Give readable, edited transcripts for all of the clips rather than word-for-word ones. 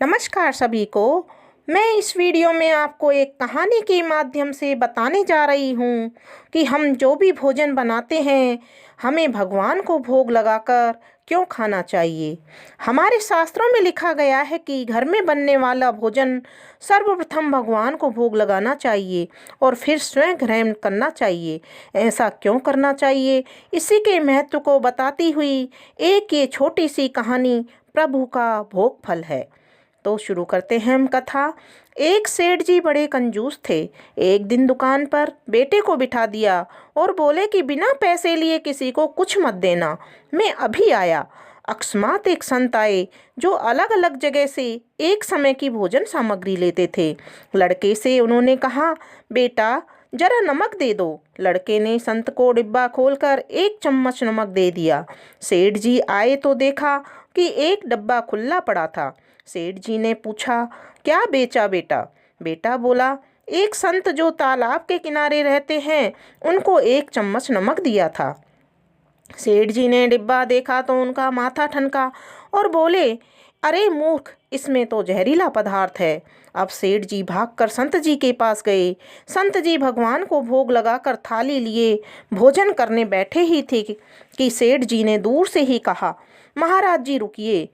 नमस्कार सभी को। मैं इस वीडियो में आपको एक कहानी के माध्यम से बताने जा रही हूँ कि हम जो भी भोजन बनाते हैं हमें भगवान को भोग लगाकर क्यों खाना चाहिए। हमारे शास्त्रों में लिखा गया है कि घर में बनने वाला भोजन सर्वप्रथम भगवान को भोग लगाना चाहिए और फिर स्वयं ग्रहण करना चाहिए। ऐसा क्यों करना चाहिए, इसी के महत्व को बताती हुई एक ये छोटी सी कहानी प्रभु का भोग फल है। तो शुरू करते हैं हम कथा। एक सेठ जी बड़े कंजूस थे। एक दिन दुकान पर बेटे को बिठा दिया और बोले कि बिना पैसे लिए किसी को कुछ मत देना, मैं अभी आया। अकस्मात एक संत आए जो अलग अलग जगह से एक समय की भोजन सामग्री लेते थे। लड़के से उन्होंने कहा, बेटा जरा नमक दे दो। लड़के ने संत को डिब्बा खोलकर एक चम्मच नमक दे दिया। सेठ जी आए तो देखा कि एक डब्बा खुला पड़ा था। सेठ जी ने पूछा, क्या बेचा बेटा? बेटा बोला, एक संत जो तालाब के किनारे रहते हैं उनको एक चम्मच नमक दिया था। सेठ जी ने डिब्बा देखा तो उनका माथा ठनका और बोले, अरे मूर्ख, इसमें तो जहरीला पदार्थ है। अब सेठ जी भागकर संत जी के पास गए। संत जी भगवान को भोग लगाकर थाली लिए भोजन करने बैठे ही थे कि सेठ जी ने दूर से ही कहा, महाराज जी रुकिए,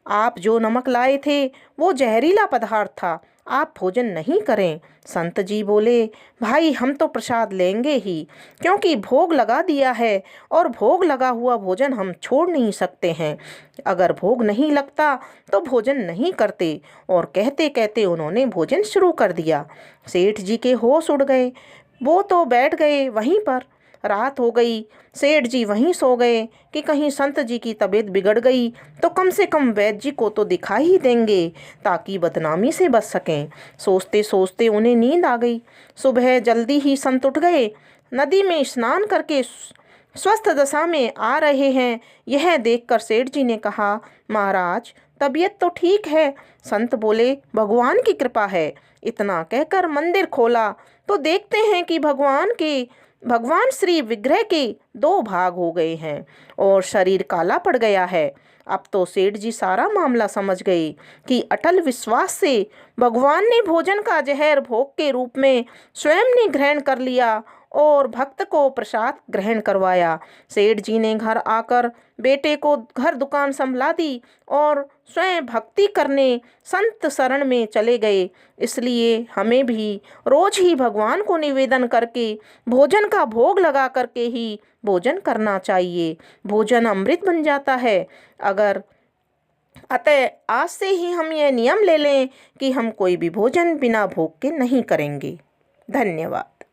आप जो नमक लाए थे वो जहरीला पदार्थ था, आप भोजन नहीं करें। संत जी बोले, भाई हम तो प्रसाद लेंगे ही, क्योंकि भोग लगा दिया है और भोग लगा हुआ भोजन हम छोड़ नहीं सकते हैं। अगर भोग नहीं लगता तो भोजन नहीं करते। और कहते कहते उन्होंने भोजन शुरू कर दिया। सेठ जी के होश उड़ गए। वो तो बैठ गए वहीं पर। रात हो गई। सेठ जी वहीं सो गए कि कहीं संत जी की तबीयत बिगड़ गई तो कम से कम वैद्य जी को तो दिखा ही देंगे ताकि बदनामी से बच सकें। सोचते सोचते उन्हें नींद आ गई। सुबह जल्दी ही संत उठ गए। नदी में स्नान करके स्वस्थ दशा में आ रहे हैं। यह देखकर सेठ जी ने कहा, महाराज तबीयत तो ठीक है। संत बोले, भगवान की कृपा है। इतना कहकर मंदिर खोला तो देखते हैं कि भगवान श्री विग्रह के दो भाग हो गए हैं और शरीर काला पड़ गया है। अब तो सेठ जी सारा मामला समझ गए कि अटल विश्वास से भगवान ने भोजन का जहर भोग के रूप में स्वयं ने ग्रहण कर लिया और भक्त को प्रसाद ग्रहण करवाया। सेठ जी ने घर आकर बेटे को घर दुकान संभला दी और स्वयं भक्ति करने संत शरण में चले गए। इसलिए हमें भी रोज ही भगवान को निवेदन करके भोजन का भोग लगा करके ही भोजन करना चाहिए। भोजन अमृत बन जाता है। अतः आज से ही हम यह नियम ले लें कि हम कोई भी भोजन बिना भोग के नहीं करेंगे। धन्यवाद।